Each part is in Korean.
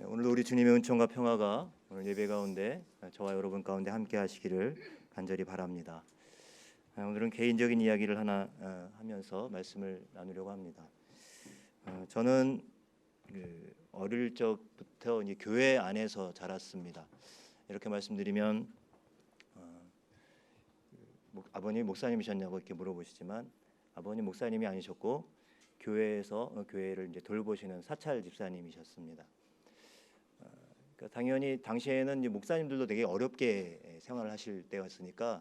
오늘도 우리 주님의 은총과 평화가 오늘 예배 가운데 저와 여러분 가운데 함께 하시기를 간절히 바랍니다. 오늘은 개인적인 이야기를 하나 하면서 말씀을 나누려고 합니다. 저는 어릴 적부터 이제 교회 안에서 자랐습니다. 이렇게 말씀드리면 아버님 목사님이셨냐고 이렇게 물어보시지만 아버님 목사님이 아니셨고 교회에서 교회를 이제 돌보시는 사찰 집사님이셨습니다. 당연히 당시에는 이제 목사님들도 되게 어렵게 생활을 하실 때였으니까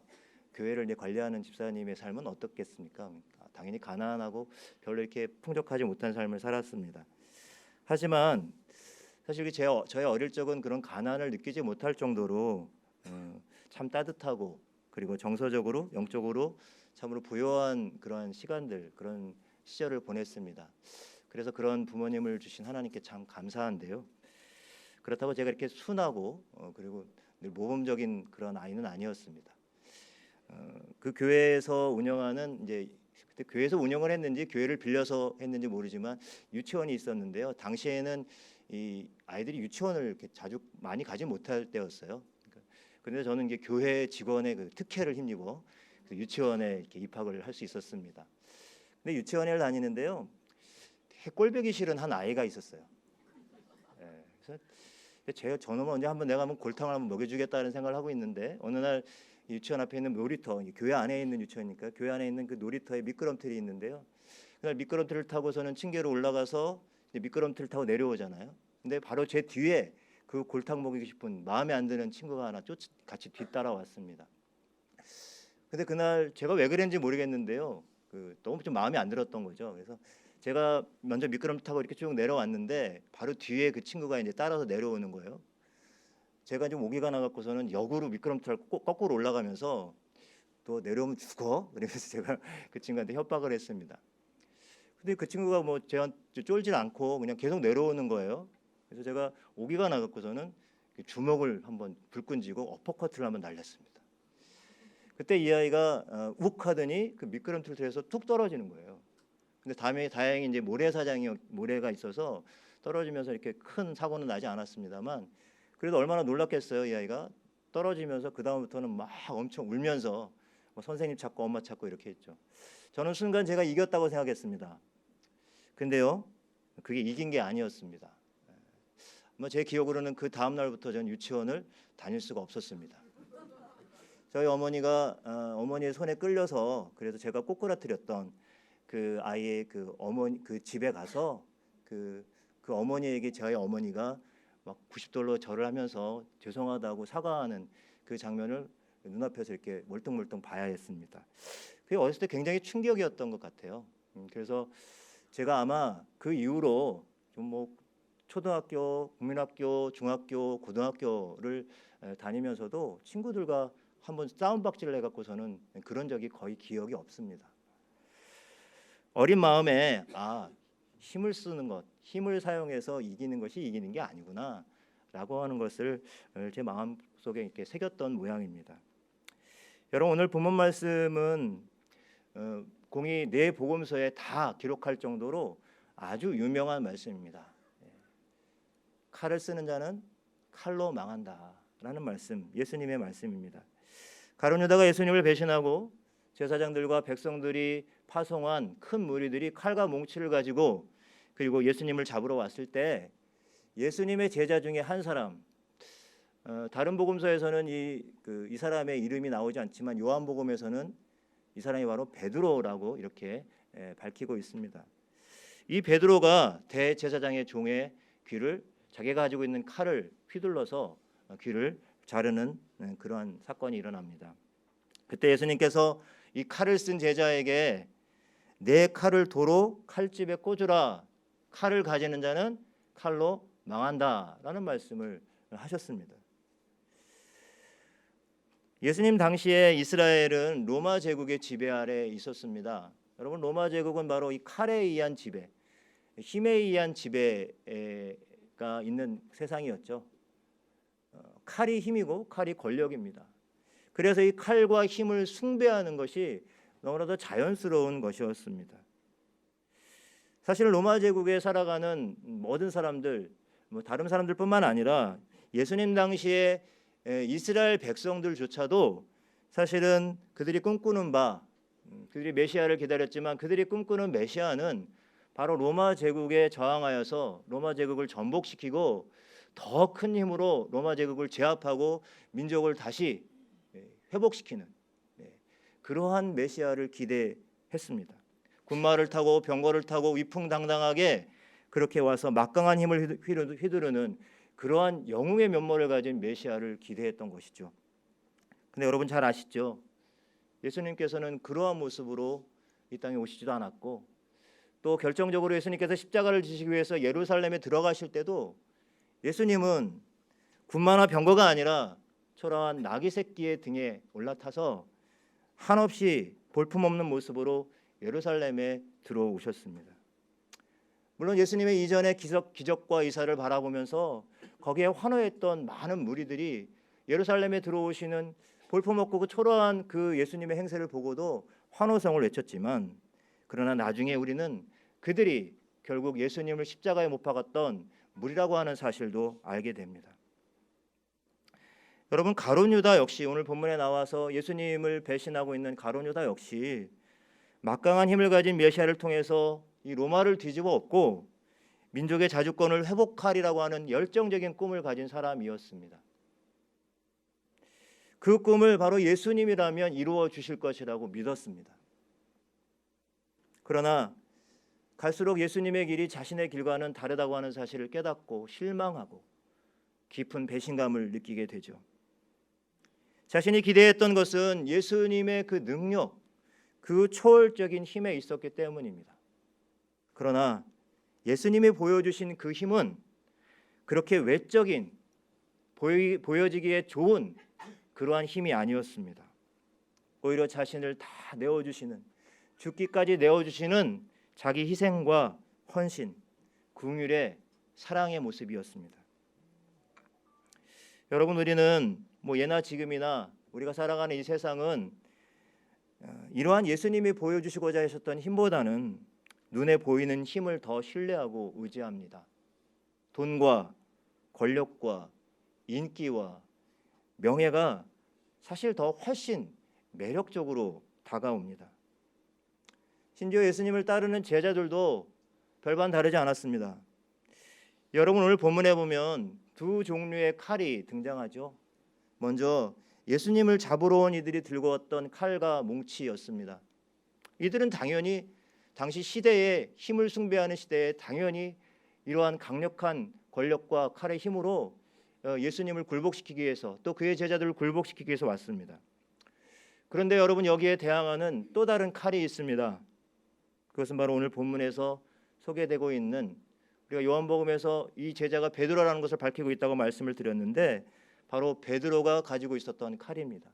교회를 이제 관리하는 집사님의 삶은 어떻겠습니까? 당연히 가난하고 별로 이렇게 풍족하지 못한 삶을 살았습니다. 하지만 사실 저의 어릴 적은 그런 가난을 느끼지 못할 정도로 참 따뜻하고 그리고 정서적으로 영적으로 참으로 부요한 그런 시간들, 그런 시절을 보냈습니다. 그래서 그런 부모님을 주신 하나님께 참 감사한데요. 그렇다고 제가 이렇게 순하고 그리고 늘 모범적인 그런 아이는 아니었습니다. 그 교회에서 운영하는 이제 그때 교회에서 운영을 했는지 교회를 빌려서 했는지 모르지만 유치원이 있었는데요. 당시에는 이 아이들이 유치원을 이렇게 자주 많이 가지 못할 때였어요. 그런데 저는 이제 교회 직원의 그 특혜를 힘입어 그 유치원에 이렇게 입학을 할 수 있었습니다. 근데 유치원을 다니는데요. 꼴보기 싫은 한 아이가 있었어요. 그래서 저놈은 언제 한번 내가 한번 골탕을 한번 먹여주겠다는 생각을 하고 있는데 어느 날 유치원 앞에 있는 놀이터, 교회 안에 있는 유치원이니까 교회 안에 있는 그 놀이터에 미끄럼틀이 있는데요. 그날 미끄럼틀을 타고서는 층계로 올라가서 미끄럼틀을 타고 내려오잖아요. 근데 바로 제 뒤에 그 골탕 먹이고 싶은 마음에 안 드는 친구가 하나 같이 뒤따라왔습니다. 근데 그날 제가 왜 그랬는지 모르겠는데요. 너무 좀 마음에 안 들었던 거죠. 그래서 제가 먼저 미끄럼틀 타고 이렇게 쭉 내려왔는데 바로 뒤에 그 친구가 이제 따라서 내려오는 거예요. 제가 좀 오기가 나갖고서는 역으로 미끄럼틀 거꾸로 올라가면서 또 내려오면 죽어. 그래서 제가 그 친구한테 협박을 했습니다. 근데 그 친구가 뭐 저한테 쫄질 않고 그냥 계속 내려오는 거예요. 그래서 제가 오기가 나갖고서는 주먹을 한번 불끈 쥐고 어퍼커트를 한번 날렸습니다. 그때 이 아이가 욱 하더니 그 미끄럼틀에서 툭 떨어지는 거예요. 근데 다행히 이제 모래가 있어서 떨어지면서 이렇게 큰 사고는 나지 않았습니다만 그래도 얼마나 놀랐겠어요. 이 아이가 떨어지면서 그 다음부터는 막 엄청 울면서 선생님 찾고 엄마 찾고 이렇게 했죠. 저는 순간 제가 이겼다고 생각했습니다. 근데요, 그게 이긴 게 아니었습니다. 제 기억으로는 그 다음 날부터 저는 유치원을 다닐 수가 없었습니다. 저희 어머니의 손에 끌려서 그래서 제가 꼬꾸라뜨렸던 그 아이의 그 집에 가서 그 어머니에게 저희 어머니가 막 90도로 절을 하면서 죄송하다고 사과하는 그 장면을 눈앞에서 이렇게 멀뚱멀뚱 봐야 했습니다. 그게 어렸을 때 굉장히 충격이었던 것 같아요. 그래서 제가 아마 그 이후로 좀 초등학교, 국민학교, 중학교, 고등학교를 다니면서도 친구들과 한번 싸움박질을 해갖고서는 그런 적이 거의 기억이 없습니다. 어린 마음에 힘을 쓰는 것, 힘을 사용해서 이기는 것이 이기는 게 아니구나 라고 하는 것을 제 마음속에 이렇게 새겼던 모양입니다. 여러분 오늘 본문 말씀은 공이 네 복음서에 다 기록할 정도로 아주 유명한 말씀입니다. 칼을 쓰는 자는 칼로 망한다라는 말씀, 예수님의 말씀입니다. 가룟 유다가 예수님을 배신하고 제사장들과 백성들이 파송한 큰 무리들이 칼과 몽치를 가지고 그리고 예수님을 잡으러 왔을 때 예수님의 제자 중에 한 사람, 다른 복음서에서는 이 사람의 이름이 나오지 않지만 요한복음에서는 이 사람이 바로 베드로라고 이렇게 밝히고 있습니다. 이 베드로가 대제사장의 종의 귀를 자기가 가지고 있는 칼을 휘둘러서 귀를 자르는 그러한 사건이 일어납니다. 그때 예수님께서 이 칼을 쓴 제자에게 내 칼을 도로 칼집에 꽂으라. 칼을 가지는 자는 칼로 망한다라는 말씀을 하셨습니다. 예수님 당시에 이스라엘은 로마 제국의 지배 아래 있었습니다. 여러분 로마 제국은 바로 이 칼에 의한 지배, 힘에 의한 지배가 있는 세상이었죠. 칼이 힘이고 칼이 권력입니다. 그래서 이 칼과 힘을 숭배하는 것이 너무나도 자연스러운 것이었습니다. 사실 로마 제국에 살아가는 모든 사람들 뭐 다른 사람들뿐만 아니라 예수님 당시에 이스라엘 백성들조차도 사실은 그들이 꿈꾸는 바, 그들이 메시아를 기다렸지만 그들이 꿈꾸는 메시아는 바로 로마 제국에 저항하여서 로마 제국을 전복시키고 더 큰 힘으로 로마 제국을 제압하고 민족을 다시 회복시키는 그러한 메시아를 기대했습니다. 군마를 타고 병거를 타고 위풍당당하게 그렇게 와서 막강한 힘을 휘두르는 그러한 영웅의 면모를 가진 메시아를 기대했던 것이죠. 근데 여러분 잘 아시죠? 예수님께서는 그러한 모습으로 이 땅에 오시지도 않았고, 또 결정적으로 예수님께서 십자가를 지시기 위해서 예루살렘에 들어가실 때도 예수님은 군마나 병거가 아니라 초라한 나귀 새끼의 등에 올라타서 한없이 볼품없는 모습으로 예루살렘에 들어오셨습니다. 물론 예수님의 이전의 기적과 이사를 바라보면서 거기에 환호했던 많은 무리들이 예루살렘에 들어오시는 볼품없고 그 초라한 그 예수님의 행세를 보고도 환호성을 외쳤지만, 그러나 나중에 우리는 그들이 결국 예수님을 십자가에 못 박았던 무리라고 하는 사실도 알게 됩니다. 여러분, 가룟 유다 역시 오늘 본문에 나와서 예수님을 배신하고 있는 가룟 유다 역시 막강한 힘을 가진 메시아를 통해서 이 로마를 뒤집어 엎고 민족의 자주권을 회복하리라고 하는 열정적인 꿈을 가진 사람이었습니다. 그 꿈을 바로 예수님이라면 이루어 주실 것이라고 믿었습니다. 그러나 갈수록 예수님의 길이 자신의 길과는 다르다고 하는 사실을 깨닫고 실망하고 깊은 배신감을 느끼게 되죠. 자신이 기대했던 것은 예수님의 그 능력, 그 초월적인 힘에 있었기 때문입니다. 그러나 예수님이 보여주신 그 힘은 그렇게 외적인, 보여지기에 좋은 그러한 힘이 아니었습니다. 오히려 자신을 다 내어주시는, 죽기까지 내어주시는 자기 희생과 헌신, 긍휼의 사랑의 모습이었습니다. 여러분, 우리는 예나 지금이나 우리가 살아가는 이 세상은 이러한 예수님이 보여주시고자 하셨던 힘보다는 눈에 보이는 힘을 더 신뢰하고 의지합니다. 돈과 권력과 인기와 명예가 사실 더 훨씬 매력적으로 다가옵니다. 심지어 예수님을 따르는 제자들도 별반 다르지 않았습니다. 여러분, 오늘 본문에 보면 두 종류의 칼이 등장하죠. 먼저 예수님을 잡으러 온 이들이 들고 왔던 칼과 뭉치였습니다. 이들은 당연히 당시 시대에, 힘을 숭배하는 시대에 당연히 이러한 강력한 권력과 칼의 힘으로 예수님을 굴복시키기 위해서, 또 그의 제자들을 굴복시키기 위해서 왔습니다. 그런데 여러분, 여기에 대항하는 또 다른 칼이 있습니다. 그것은 바로 오늘 본문에서 소개되고 있는, 우리가 요한복음에서 이 제자가 베드로라는 것을 밝히고 있다고 말씀을 드렸는데, 바로 베드로가 가지고 있었던 칼입니다.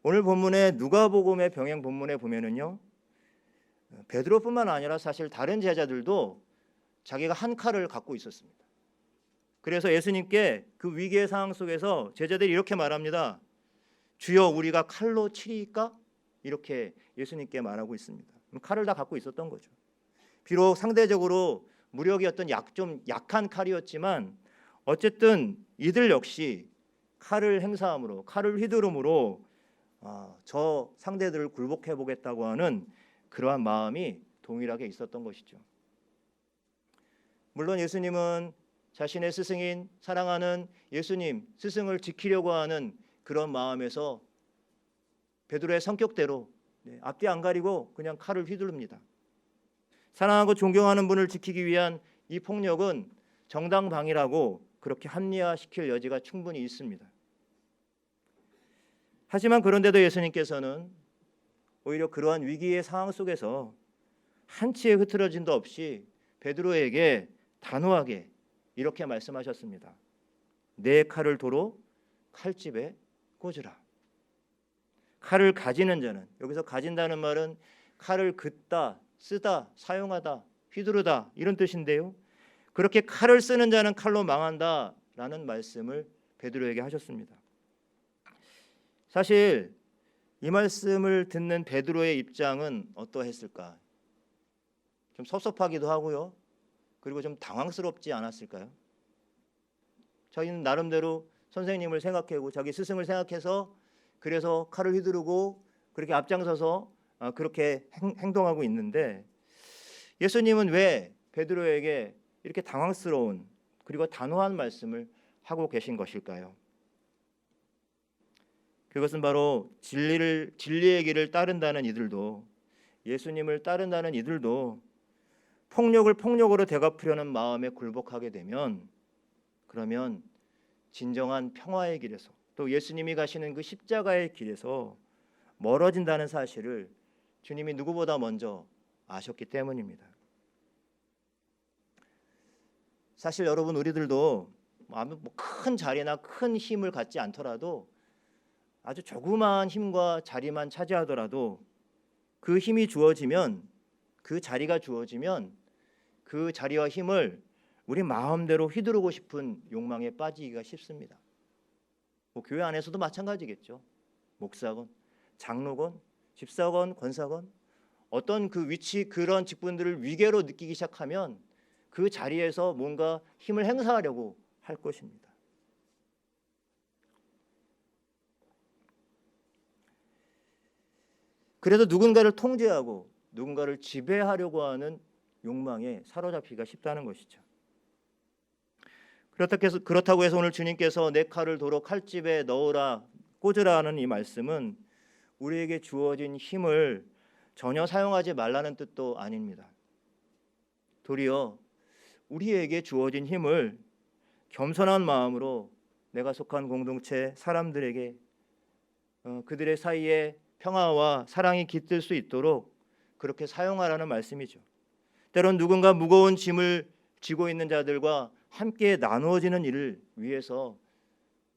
오늘 본문에 누가복음의 병행 본문에 보면은요, 베드로뿐만 아니라 사실 다른 제자들도 자기가 한 칼을 갖고 있었습니다. 그래서 예수님께 그 위기의 상황 속에서 제자들이 이렇게 말합니다. 주여, 우리가 칼로 치리이까? 이렇게 예수님께 말하고 있습니다. 칼을 다 갖고 있었던 거죠. 비록 상대적으로 무력이 좀 약한 칼이었지만 어쨌든 이들 역시 칼을 행사함으로, 칼을 휘두름으로 저 상대들을 굴복해 보겠다고 하는 그러한 마음이 동일하게 있었던 것이죠. 물론 예수님은 자신의 스승인, 사랑하는 예수님, 스승을 지키려고 하는 그런 마음에서 베드로의 성격대로 앞뒤 안 가리고 그냥 칼을 휘두릅니다. 사랑하고 존경하는 분을 지키기 위한 이 폭력은 정당방위라고 그렇게 합리화시킬 여지가 충분히 있습니다. 하지만 그런데도 예수님께서는 오히려 그러한 위기의 상황 속에서 한치의 흐트러짐도 없이 베드로에게 단호하게 이렇게 말씀하셨습니다. 내 칼을 도로 칼집에 꽂으라. 칼을 가지는 자는, 여기서 가진다는 말은 칼을 긋다, 쓰다, 사용하다, 휘두르다 이런 뜻인데요. 그렇게 칼을 쓰는 자는 칼로 망한다라는 말씀을 베드로에게 하셨습니다. 사실 이 말씀을 듣는 베드로의 입장은 어떠했을까? 좀 섭섭하기도 하고요. 그리고 좀 당황스럽지 않았을까요? 자기는 나름대로 선생님을 생각하고 자기 스승을 생각해서 그래서 칼을 휘두르고 그렇게 앞장서서 그렇게 행동하고 있는데, 예수님은 왜 베드로에게 이렇게 당황스러운 그리고 단호한 말씀을 하고 계신 것일까요? 그것은 바로 진리의 길을 따른다는 이들도, 예수님을 따른다는 이들도 폭력을 폭력으로 되갚으려는 마음에 굴복하게 되면, 그러면 진정한 평화의 길에서, 또 예수님이 가시는 그 십자가의 길에서 멀어진다는 사실을 주님이 누구보다 먼저 아셨기 때문입니다. 사실 여러분, 우리들도 아무 큰 자리나 큰 힘을 갖지 않더라도, 아주 조그마한 힘과 자리만 차지하더라도 그 힘이 주어지면, 그 자리가 주어지면 그 자리와 힘을 우리 마음대로 휘두르고 싶은 욕망에 빠지기가 쉽습니다. 교회 안에서도 마찬가지겠죠. 목사건, 장로건, 집사건, 권사건, 어떤 그 위치, 그런 직분들을 위계로 느끼기 시작하면 그 자리에서 뭔가 힘을 행사하려고 할 것입니다. 그래서 누군가를 통제하고 누군가를 지배하려고 하는 욕망에 사로잡히기가 쉽다는 것이죠. 그렇다고 해서 오늘 주님께서 내 칼을 도로 칼집에 넣으라, 꽂으라 하는 이 말씀은 우리에게 주어진 힘을 전혀 사용하지 말라는 뜻도 아닙니다. 도리어 우리에게 주어진 힘을 겸손한 마음으로 내가 속한 공동체 사람들에게 그들의 사이에 평화와 사랑이 깃들 수 있도록 그렇게 사용하라는 말씀이죠. 때론 누군가 무거운 짐을 지고 있는 자들과 함께 나누어지는 일을 위해서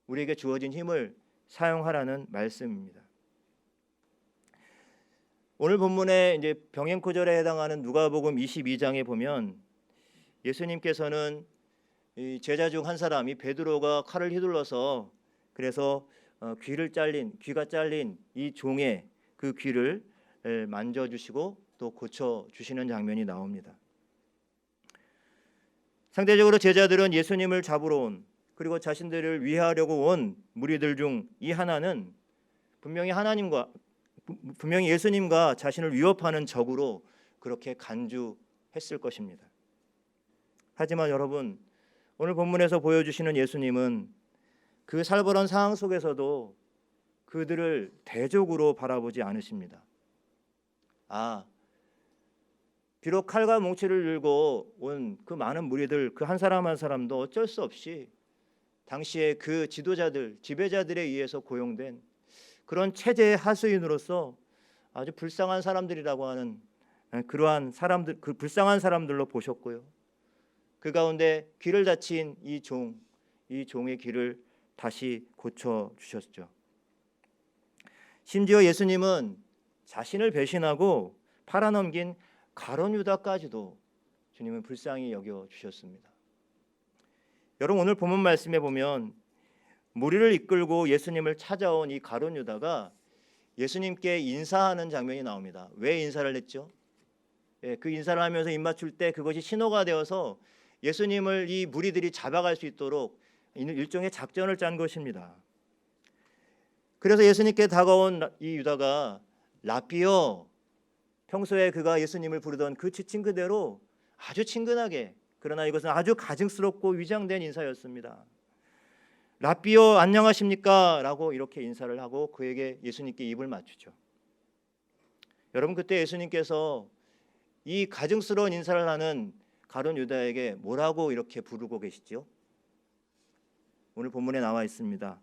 우리에게 주어진 힘을 사용하라는 말씀입니다. 오늘 본문에 이제 병행코절에 해당하는 누가복음 22장에 보면 예수님께서는 이 제자 중 한 사람이 베드로가 칼을 휘둘러서 그래서 귀가 잘린 이 종의 그 귀를 만져주시고 또 고쳐주시는 장면이 나옵니다. 상대적으로 제자들은 예수님을 잡으러 온, 그리고 자신들을 위하려고 온 무리들 중 이 하나는 분명히 예수님과 자신을 위협하는 적으로 그렇게 간주했을 것입니다. 하지만 여러분, 오늘 본문에서 보여주시는 예수님은 그 살벌한 상황 속에서도 그들을 대적으로 바라보지 않으십니다. 비록 칼과 몽치를 들고 온 그 많은 무리들, 그 한 사람 한 사람도 어쩔 수 없이 당시에 그 지도자들, 지배자들에 의해서 고용된 그런 체제의 하수인으로서 아주 불쌍한 사람들이라고 하는 그러한 사람들, 그 불쌍한 사람들로 보셨고요. 그 가운데 귀를 다친 이 종의 귀를 다시 고쳐 주셨죠. 심지어 예수님은 자신을 배신하고 팔아넘긴 가룟 유다까지도 주님은 불쌍히 여겨 주셨습니다. 여러분, 오늘 본문 말씀에 보면 무리를 이끌고 예수님을 찾아온 이 가룟 유다가 예수님께 인사하는 장면이 나옵니다. 왜 인사를 했죠? 그 인사를 하면서 입 맞출 때 그것이 신호가 되어서 예수님을 이 무리들이 잡아갈 수 있도록 일종의 작전을 짠 것입니다. 그래서 예수님께 다가온 이 유다가 라삐어, 평소에 그가 예수님을 부르던 그 지칭 그대로 아주 친근하게, 그러나 이것은 아주 가증스럽고 위장된 인사였습니다. 라삐어 안녕하십니까? 라고 이렇게 인사를 하고 그에게 예수님께 입을 맞추죠. 여러분, 그때 예수님께서 이 가증스러운 인사를 하는 가룟 유다에게 뭐라고 이렇게 부르고 계시죠? 오늘 본문에 나와 있습니다.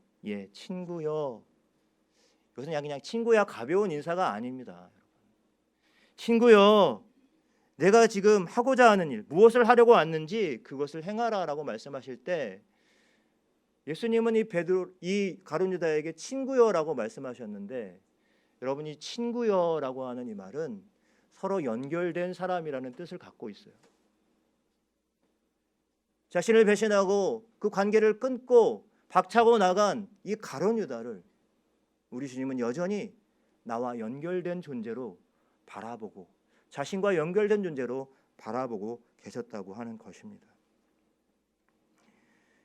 친구여. 이것은 그냥 친구야, 가벼운 인사가 아닙니다. 친구여, 내가 지금 하고자 하는 일, 무엇을 하려고 왔는지 그것을 행하라라고 말씀하실 때 예수님은 이 가룟 유다에게 친구여라고 말씀하셨는데, 여러분, 이 친구여라고 하는 이 말은 서로 연결된 사람이라는 뜻을 갖고 있어요. 자신을 배신하고 그 관계를 끊고 박차고 나간 이 가룟 유다를 우리 주님은 여전히 나와 연결된 존재로 바라보고, 자신과 연결된 존재로 바라보고 계셨다고 하는 것입니다.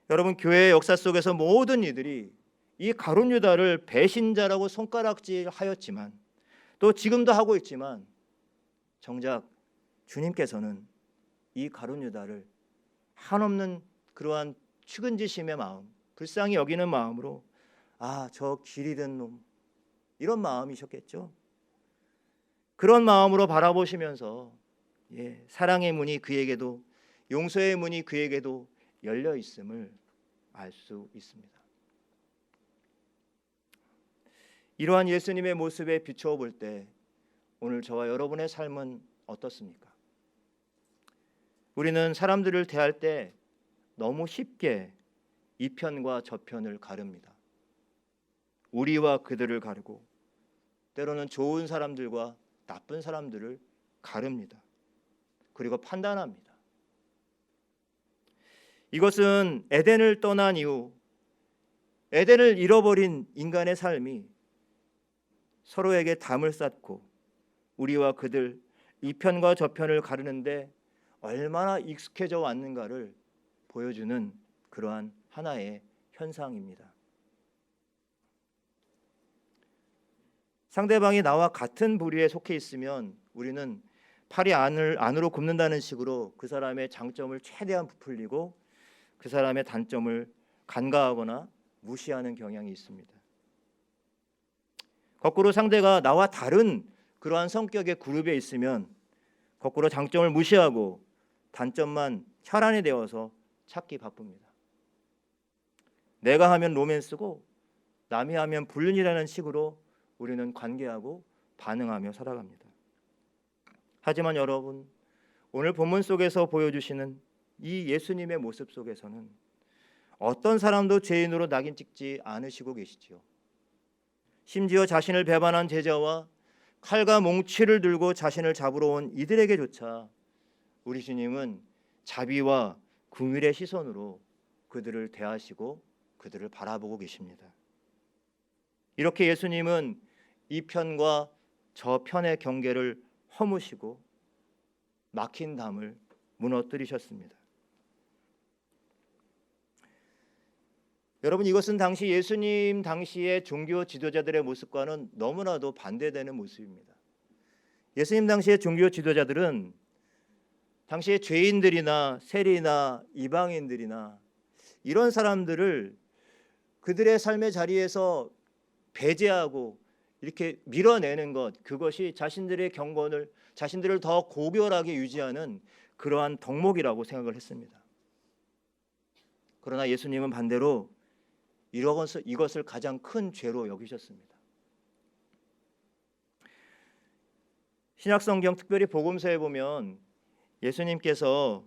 여러분, 교회의 역사 속에서 모든 이들이 이 가룟 유다를 배신자라고 손가락질하였지만, 또 지금도 하고 있지만, 정작 주님께서는 이 가룟 유다를 한없는 그러한 측은지심의 마음, 불쌍히 여기는 마음으로 저 길 잃은 놈, 이런 마음이셨겠죠. 그런 마음으로 바라보시면서 사랑의 문이 그에게도, 용서의 문이 그에게도 열려 있음을 알 수 있습니다. 이러한 예수님의 모습에 비추어 볼 때 오늘 저와 여러분의 삶은 어떻습니까? 우리는 사람들을 대할 때 너무 쉽게 이 편과 저 편을 가릅니다. 우리와 그들을 가르고, 때로는 좋은 사람들과 나쁜 사람들을 가릅니다. 그리고 판단합니다. 이것은 에덴을 떠난 이후, 에덴을 잃어버린 인간의 삶이 서로에게 담을 쌓고 우리와 그들, 이 편과 저 편을 가르는데 얼마나 익숙해져 왔는가를 보여주는 그러한 하나의 현상입니다. 상대방이 나와 같은 부류에 속해 있으면 우리는 팔이 안으로 굽는다는 식으로 그 사람의 장점을 최대한 부풀리고 그 사람의 단점을 간과하거나 무시하는 경향이 있습니다. 거꾸로 상대가 나와 다른 그러한 성격의 그룹에 있으면 거꾸로 장점을 무시하고 단점만 혈안이 되어서 찾기 바쁩니다. 내가 하면 로맨스고 남이 하면 불륜이라는 식으로 우리는 관계하고 반응하며 살아갑니다. 하지만 여러분, 오늘 본문 속에서 보여주시는 이 예수님의 모습 속에서는 어떤 사람도 죄인으로 낙인 찍지 않으시고 계시지요. 심지어 자신을 배반한 제자와 칼과 몽치를 들고 자신을 잡으러 온 이들에게조차 우리 주님은 자비와 긍휼의 시선으로 그들을 대하시고 그들을 바라보고 계십니다. 이렇게 예수님은 이 편과 저 편의 경계를 허무시고 막힌 담을 무너뜨리셨습니다. 여러분, 이것은 당시 예수님 당시의 종교 지도자들의 모습과는 너무나도 반대되는 모습입니다. 예수님 당시의 종교 지도자들은 당시의 죄인들이나 세리나 이방인들이나 이런 사람들을 그들의 삶의 자리에서 배제하고 이렇게 밀어내는 것, 그것이 자신들의 경건을, 자신들을 더 고결하게 유지하는 그러한 덕목이라고 생각을 했습니다. 그러나 예수님은 반대로 이것을 가장 큰 죄로 여기셨습니다. 신약성경, 특별히 복음서에 보면 예수님께서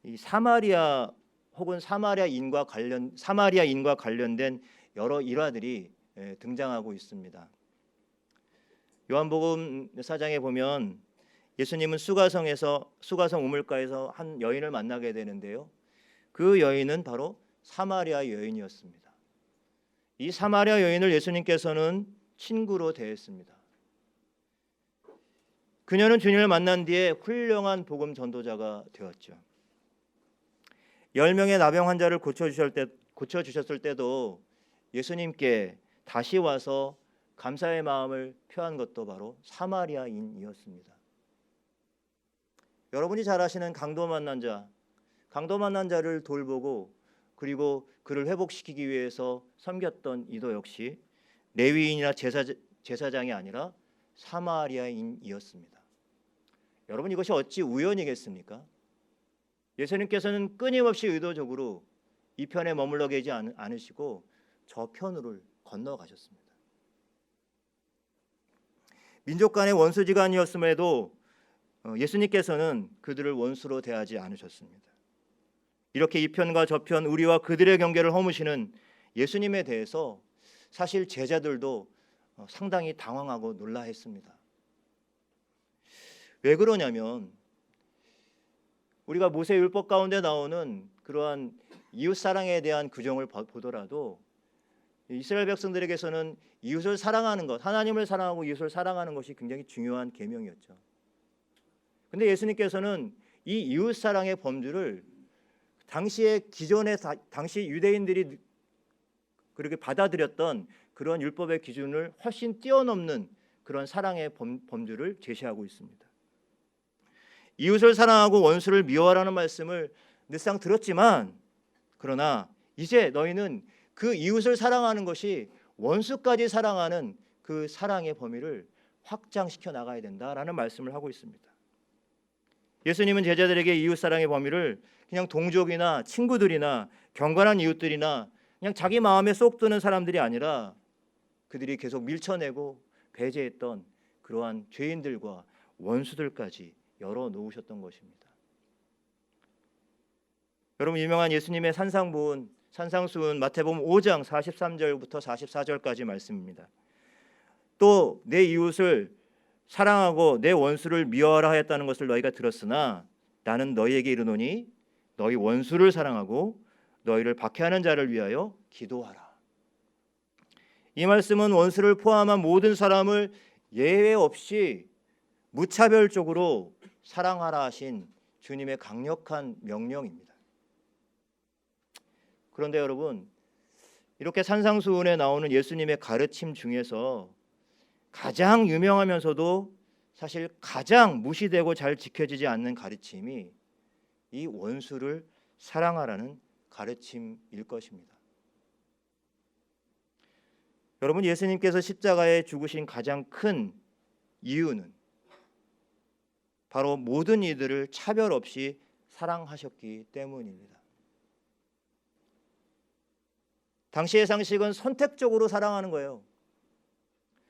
이 사마리아 혹은 사마리아인과 관련된 여러 일화들이 등장하고 있습니다. 요한복음 4장에 보면 예수님은 수가성 우물가에서 한 여인을 만나게 되는데요. 그 여인은 바로 사마리아 여인이었습니다. 이 사마리아 여인을 예수님께서는 친구로 대했습니다. 그녀는 주님을 만난 뒤에 훌륭한 복음 전도자가 되었죠. 10명의 나병 환자를 고쳐주셨을 때도 예수님께 다시 와서 감사의 마음을 표한 것도 바로 사마리아인이었습니다. 여러분이 잘 아시는 강도 만난 자를 돌보고 그리고 그를 회복시키기 위해서 섬겼던 이도 역시 레위인이나 제사장이 아니라 사마리아인이었습니다. 여러분, 이것이 어찌 우연이겠습니까? 예수님께서는 끊임없이 의도적으로 이 편에 머물러 계지 않으시고 저 편으로 건너가셨습니다. 민족 간의 원수지간이었음에도 예수님께서는 그들을 원수로 대하지 않으셨습니다. 이렇게 이 편과 저 편, 우리와 그들의 경계를 허무시는 예수님에 대해서 사실 제자들도 상당히 당황하고 놀라했습니다. 왜 그러냐면 우리가 모세율법 가운데 나오는 그러한 이웃사랑에 대한 규정을 보더라도 이스라엘 백성들에게서는 이웃을 사랑하는 것, 하나님을 사랑하고 이웃을 사랑하는 것이 굉장히 중요한 계명이었죠. 근데 예수님께서는 이 이웃 사랑의 범주를 당시 유대인들이 그렇게 받아들였던 그런 율법의 기준을 훨씬 뛰어넘는 그런 사랑의 범주를 제시하고 있습니다. 이웃을 사랑하고 원수를 미워하라는 말씀을 늘상 들었지만, 그러나 이제 너희는 그 이웃을 사랑하는 것이 원수까지 사랑하는 그 사랑의 범위를 확장시켜 나가야 된다라는 말씀을 하고 있습니다. 예수님은 제자들에게 이웃 사랑의 범위를 그냥 동족이나 친구들이나 경건한 이웃들이나 그냥 자기 마음에 쏙 드는 사람들이 아니라 그들이 계속 밀쳐내고 배제했던 그러한 죄인들과 원수들까지 열어 놓으셨던 것입니다. 여러분, 유명한 예수님의 산상수훈 마태복음 5장 43절부터 44절까지 말씀입니다. 또 내 이웃을 사랑하고 내 원수를 미워하라 하였다는 것을 너희가 들었으나 나는 너희에게 이르노니 너희 원수를 사랑하고 너희를 박해하는 자를 위하여 기도하라. 이 말씀은 원수를 포함한 모든 사람을 예외 없이 무차별적으로 사랑하라 하신 주님의 강력한 명령입니다. 그런데 여러분, 이렇게 산상수훈에 나오는 예수님의 가르침 중에서 가장 유명하면서도 사실 가장 무시되고 잘 지켜지지 않는 가르침이 이 원수를 사랑하라는 가르침일 것입니다. 여러분, 예수님께서 십자가에 죽으신 가장 큰 이유는 바로 모든 이들을 차별 없이 사랑하셨기 때문입니다. 당시의 상식은 선택적으로 사랑하는 거예요.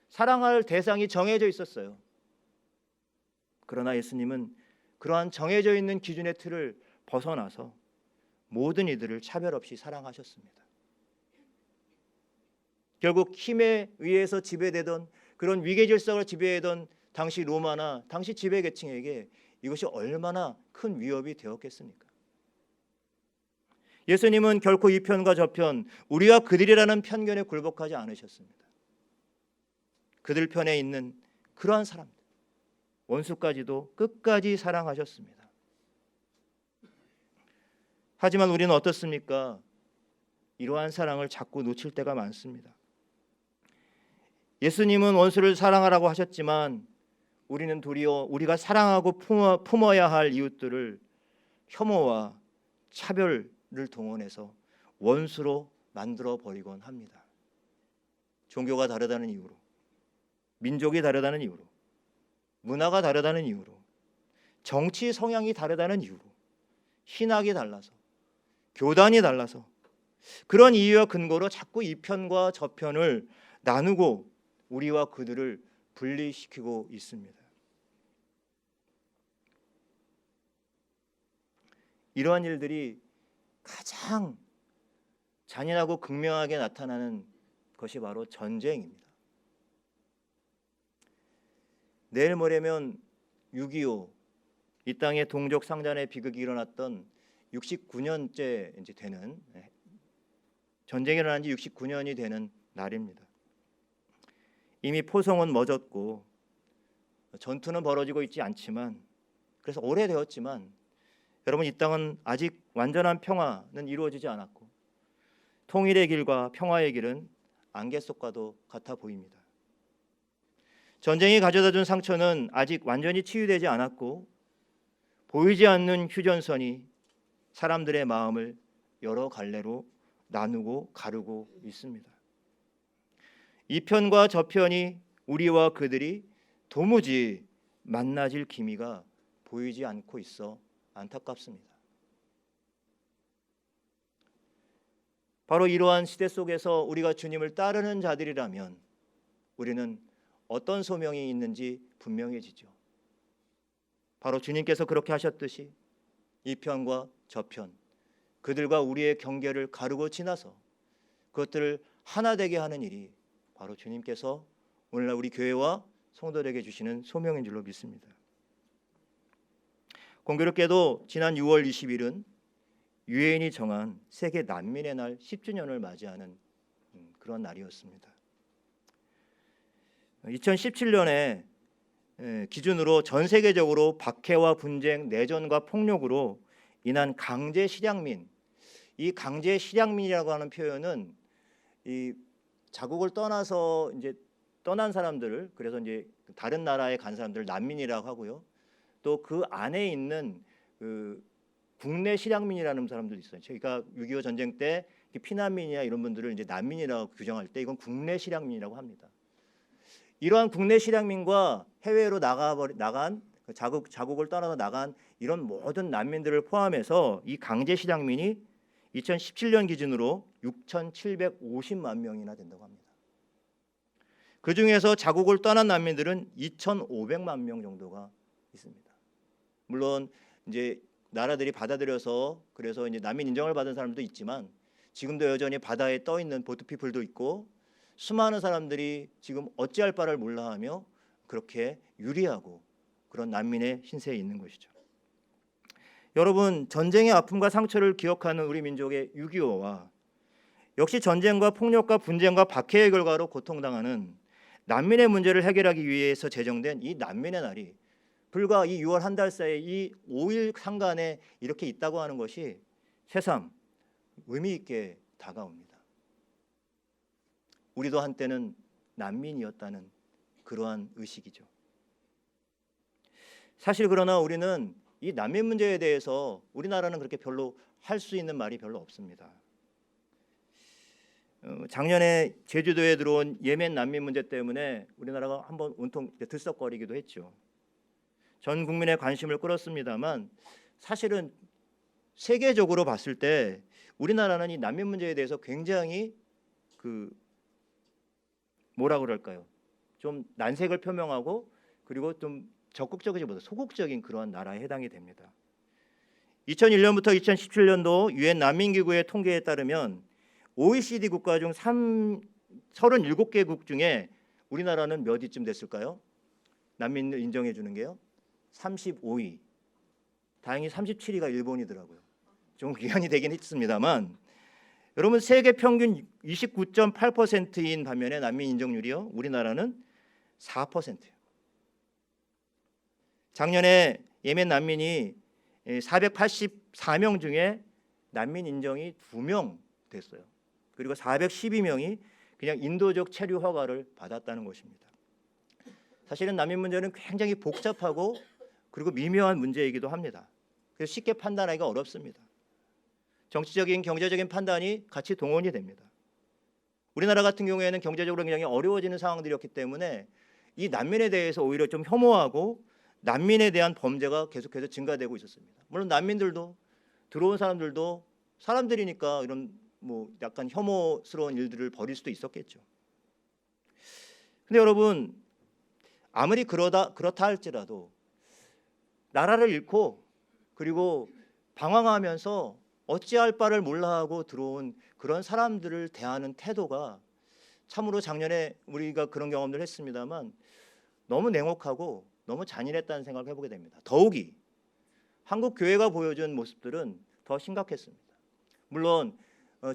사랑할 대상이 정해져 있었어요. 그러나 예수님은 그러한 정해져 있는 기준의 틀을 벗어나서 모든 이들을 차별 없이 사랑하셨습니다. 결국 힘에 의해서 지배되던 그런 위계질서가 지배되던 당시 로마나 당시 지배계층에게 이것이 얼마나 큰 위협이 되었겠습니까? 예수님은 결코 이 편과 저 편, 우리와 그들이라는 편견에 굴복하지 않으셨습니다. 그들 편에 있는 그러한 사람들, 원수까지도 끝까지 사랑하셨습니다. 하지만 우리는 어떻습니까? 이러한 사랑을 자꾸 놓칠 때가 많습니다. 예수님은 원수를 사랑하라고 하셨지만 우리는 도리어 우리가 사랑하고 품어야 할 이웃들을 혐오와 차별을 동원해서 원수로 만들어 버리곤 합니다. 종교가 다르다는 이유로, 민족이 다르다는 이유로, 문화가 다르다는 이유로, 정치 성향이 다르다는 이유로, 신학이 달라서, 교단이 달라서 그런 이유와 근거로 자꾸 이 편과 저 편을 나누고 우리와 그들을 분리시키고 있습니다. 이러한 일들이 가장 잔인하고 극명하게 나타나는 것이 바로 전쟁입니다. 내일 모레면 6.25 이 땅에 동족 상잔의 비극이 일어났던 69년째 이제 되는, 전쟁이 일어난 지 69년이 되는 날입니다. 이미 포성은 멎었고 전투는 벌어지고 있지 않지만, 그래서 오래되었지만 여러분, 이 땅은 아직 완전한 평화는 이루어지지 않았고 통일의 길과 평화의 길은 안개 속과도 같아 보입니다. 전쟁이 가져다준 상처는 아직 완전히 치유되지 않았고 보이지 않는 휴전선이 사람들의 마음을 여러 갈래로 나누고 가르고 있습니다. 이 편과 저 편이 우리와 그들이 도무지 만나질 기미가 보이지 않고 있어 안타깝습니다. 바로 이러한 시대 속에서 우리가 주님을 따르는 자들이라면 우리는 어떤 소명이 있는지 분명해지죠. 바로 주님께서 그렇게 하셨듯이 이 편과 저 편, 그들과 우리의 경계를 가르고 지나서 그것들을 하나 되게 하는 일이 바로 주님께서 오늘날 우리 교회와 성도들에게 주시는 소명인 줄로 믿습니다. 공교롭게도 지난 6월 20일은 유엔이 정한 세계 난민의 날 10주년을 맞이하는 그런 날이었습니다. 2017년에 기준으로 전 세계적으로 박해와 분쟁, 내전과 폭력으로 인한 강제 실향민, 이 강제 실향민이라고 하는 표현은 이 자국을 떠나서 이제 떠난 사람들을, 그래서 이제 다른 나라에 간 사람들을 난민이라고 하고요. 또 그 안에 있는 그 국내 실향민이라는 사람들도 있어요. 저희가 6.25 전쟁 때 피난민이나 이런 분들을 이제 난민이라고 규정할 때 이건 국내 실향민이라고 합니다. 이러한 국내 실향민과 해외로 나간 자국을 떠나서 나간 이런 모든 난민들을 포함해서 이 강제 실향민이 2017년 기준으로 6,750만 명이나 된다고 합니다. 그 중에서 자국을 떠난 난민들은 2,500만 명 정도가 있습니다. 물론 이제 나라들이 받아들여서 그래서 이제 난민 인정을 받은 사람도 있지만 지금도 여전히 바다에 떠 있는 보트피플도 있고 수많은 사람들이 지금 어찌할 바를 몰라하며 그렇게 유리하고 그런 난민의 신세에 있는 것이죠. 여러분, 전쟁의 아픔과 상처를 기억하는 우리 민족의 6.25와 역시 전쟁과 폭력과 분쟁과 박해의 결과로 고통당하는 난민의 문제를 해결하기 위해서 제정된 이 난민의 날이 불과 이 6월 한 달 사이에 이 5일 상간에 이렇게 있다고 하는 것이 새삼 의미 있게 다가옵니다. 우리도 한때는 난민이었다는 그러한 의식이죠. 사실 그러나 우리는 이 난민 문제에 대해서 우리나라는 그렇게 별로 할 수 있는 말이 별로 없습니다. 작년에 제주도에 들어온 예멘 난민 문제 때문에 우리나라가 한번 온통 들썩거리기도 했죠. 전 국민의 관심을 끌었습니다만 사실은 세계적으로 봤을 때 우리나라는 이 난민 문제에 대해서 굉장히 뭐라 그럴까요? 좀 난색을 표명하고 그리고 좀 적극적이지보다 소극적인 그러한 나라에 해당이 됩니다. 2001년부터 2017년도 유엔 난민기구의 통계에 따르면 OECD 국가 중 37개국 중에 우리나라는 몇 위쯤 됐을까요? 난민을 인정해 주는 게요. 35위. 다행히 37위가 일본이더라고요. 좀 기한이 되긴 했습니다만 여러분 세계 평균 29.8%인 반면에 난민 인정률이요. 우리나라는 4%예요. 작년에 예멘 난민이 484명 중에 난민 인정이 2명 됐어요. 그리고 412명이 그냥 인도적 체류 허가를 받았다는 것입니다. 사실은 난민 문제는 굉장히 복잡하고 그리고 미묘한 문제이기도 합니다. 그래서 쉽게 판단하기가 어렵습니다. 정치적인, 경제적인 판단이 같이 동원이 됩니다. 우리나라 같은 경우에는 경제적으로 굉장히 어려워지는 상황들이었기 때문에 이 난민에 대해서 오히려 좀 혐오하고 난민에 대한 범죄가 계속해서 증가되고 있었습니다. 물론 난민들도 들어온 사람들도 사람들이니까 이런 뭐 약간 혐오스러운 일들을 벌일 수도 있었겠죠. 근데 여러분 아무리 그렇다 할지라도 나라를 잃고 그리고 방황하면서 어찌할 바를 몰라하고 들어온 그런 사람들을 대하는 태도가 참으로 작년에 우리가 그런 경험을 했습니다만 너무 냉혹하고 너무 잔인했다는 생각을 해보게 됩니다. 더욱이 한국 교회가 보여준 모습들은 더 심각했습니다. 물론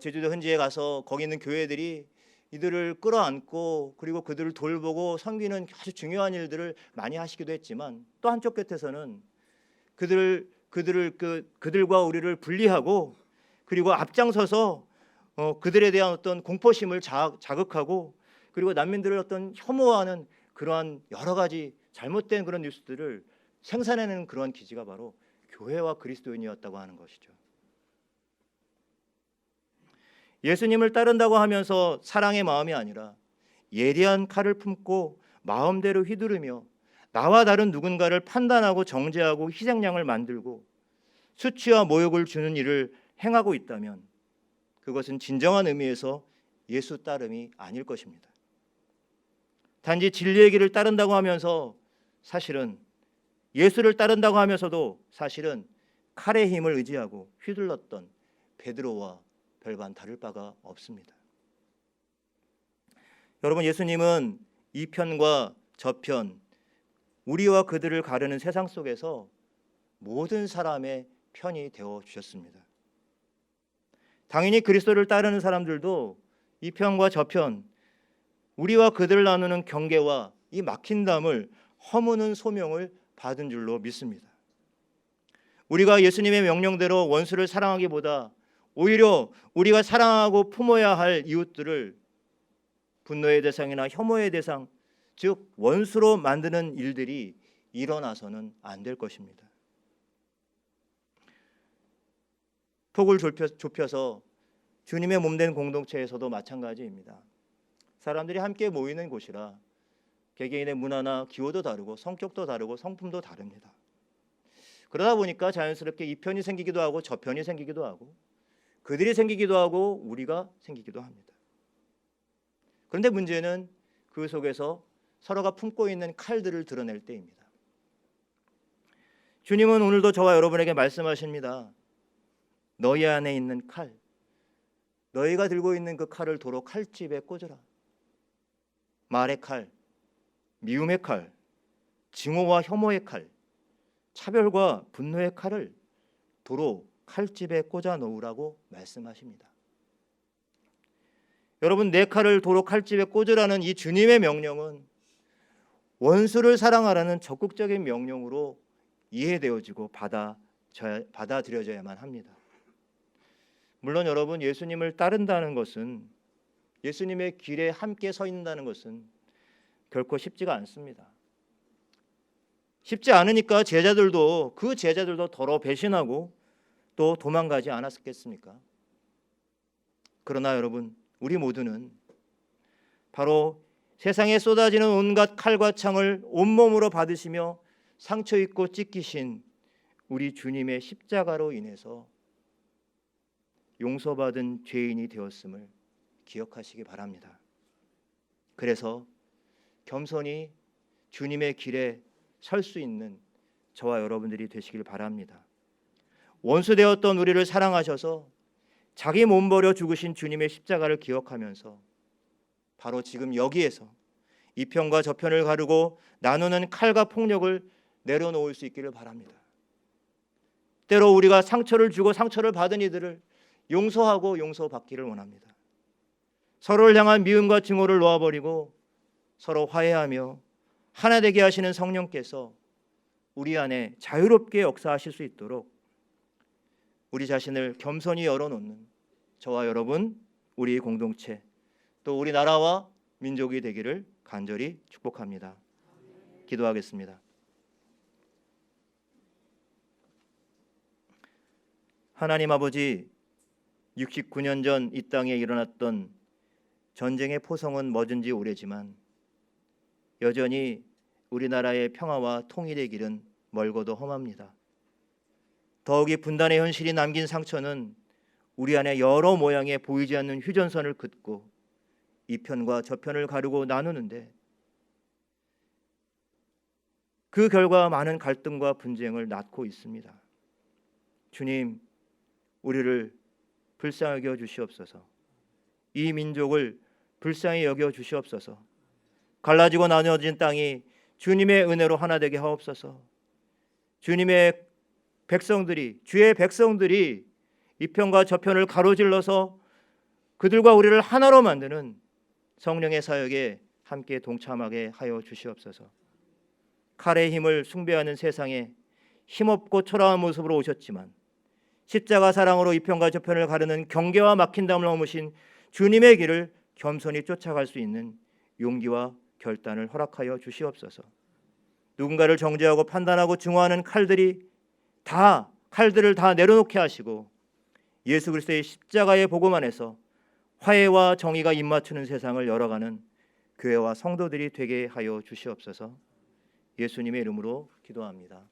제주도 현지에 가서 거기 있는 교회들이 이들을 끌어안고 그리고 그들을 돌보고 섬기는 아주 중요한 일들을 많이 하시기도 했지만 또 한쪽 끝에서는 그들과 우리를 분리하고 그리고 앞장서서 그들에 대한 어떤 공포심을 자극하고 그리고 난민들을 어떤 혐오하는 그러한 여러 가지 잘못된 그런 뉴스들을 생산해내는 그러한 기지가 바로 교회와 그리스도인이었다고 하는 것이죠. 예수님을 따른다고 하면서 사랑의 마음이 아니라 예리한 칼을 품고 마음대로 휘두르며 나와 다른 누군가를 판단하고 정죄하고 희생양을 만들고 수치와 모욕을 주는 일을 행하고 있다면 그것은 진정한 의미에서 예수 따름이 아닐 것입니다. 단지 진리의 길을 따른다고 하면서 사실은 예수를 따른다고 하면서도 사실은 칼의 힘을 의지하고 휘둘렀던 베드로와 별반 다를 바가 없습니다. 여러분 예수님은 이 편과 저편 우리와 그들을 가르는 세상 속에서 모든 사람의 편이 되어 주셨습니다. 당연히 그리스도를 따르는 사람들도 이 편과 저편 우리와 그들을 나누는 경계와 이 막힌 담을 허무는 소명을 받은 줄로 믿습니다. 우리가 예수님의 명령대로 원수를 사랑하기보다 오히려 우리가 사랑하고 품어야 할 이웃들을 분노의 대상이나 혐오의 대상, 즉 원수로 만드는 일들이 일어나서는 안 될 것입니다. 폭을 좁혀서 주님의 몸된 공동체에서도 마찬가지입니다. 사람들이 함께 모이는 곳이라 개개인의 문화나 기호도 다르고 성격도 다르고 성품도 다릅니다. 그러다 보니까 자연스럽게 이 편이 생기기도 하고 저 편이 생기기도 하고 그들이 생기기도 하고 우리가 생기기도 합니다. 그런데 문제는 그 속에서 서로가 품고 있는 칼들을 드러낼 때입니다. 주님은 오늘도 저와 여러분에게 말씀하십니다. 너희 안에 있는 칼, 너희가 들고 있는 그 칼을 도로 칼집에 꽂으라. 말의 칼, 미움의 칼, 증오와 혐오의 칼, 차별과 분노의 칼을 도로 칼집에 꽂아 놓으라고 말씀하십니다. 여러분, 내 칼을 도로 칼집에 꽂으라는 이 주님의 명령은 원수를 사랑하라는 적극적인 명령으로 이해되어지고 받아들여져야만 합니다. 물론 여러분, 예수님을 따른다는 것은, 예수님의 길에 함께 서 있는다는 것은 결코 쉽지가 않습니다. 쉽지 않으니까 제자들도 더러 배신하고 또 도망가지 않았겠습니까? 그러나 여러분, 우리 모두는 바로 세상에 쏟아지는 온갖 칼과 창을 온몸으로 받으시며 상처 입고 찢기신 우리 주님의 십자가로 인해서 용서받은 죄인이 되었음을 기억하시기 바랍니다. 그래서 겸손히 주님의 길에 설 수 있는 저와 여러분들이 되시길 바랍니다. 원수되었던 우리를 사랑하셔서 자기 몸 버려 죽으신 주님의 십자가를 기억하면서 바로 지금 여기에서 이 편과 저 편을 가르고 나누는 칼과 폭력을 내려놓을 수 있기를 바랍니다. 때로 우리가 상처를 주고 상처를 받은 이들을 용서하고 용서받기를 원합니다. 서로를 향한 미움과 증오를 놓아버리고 서로 화해하며 하나 되게 하시는 성령께서 우리 안에 자유롭게 역사하실 수 있도록 우리 자신을 겸손히 열어놓는 저와 여러분, 우리 공동체, 또 우리 나라와 민족이 되기를 간절히 축복합니다. 기도하겠습니다. 하나님 아버지, 69년 전 이 땅에 일어났던 전쟁의 포성은 멎은 지 오래지만 여전히 우리나라의 평화와 통일의 길은 멀고도 험합니다. 더욱이 분단의 현실이 남긴 상처는 우리 안에 여러 모양의 보이지 않는 휴전선을 긋고 이 편과 저 편을 가르고 나누는데 그 결과 많은 갈등과 분쟁을 낳고 있습니다. 주님, 우리를 불쌍히 여겨 주시옵소서. 이 민족을 불쌍히 여겨 주시옵소서. 갈라지고 나누어진 땅이 주님의 은혜로 하나 되게 하옵소서. 주님의 백성들이, 주의 백성들이 이 편과 저 편을 가로질러서 그들과 우리를 하나로 만드는 성령의 사역에 함께 동참하게 하여 주시옵소서. 칼의 힘을 숭배하는 세상에 힘없고 초라한 모습으로 오셨지만 십자가 사랑으로 이 편과 저 편을 가르는 경계와 막힌담을 넘으신 주님의 길을 겸손히 쫓아갈 수 있는 용기와 결단을 허락하여 주시옵소서. 누군가를 정죄하고 판단하고 증오하는 칼들을 다 내려놓게 하시고 예수 그리스도의 십자가의 복음 안에서 화해와 정의가 입맞추는 세상을 열어가는 교회와 성도들이 되게 하여 주시옵소서. 예수님의 이름으로 기도합니다.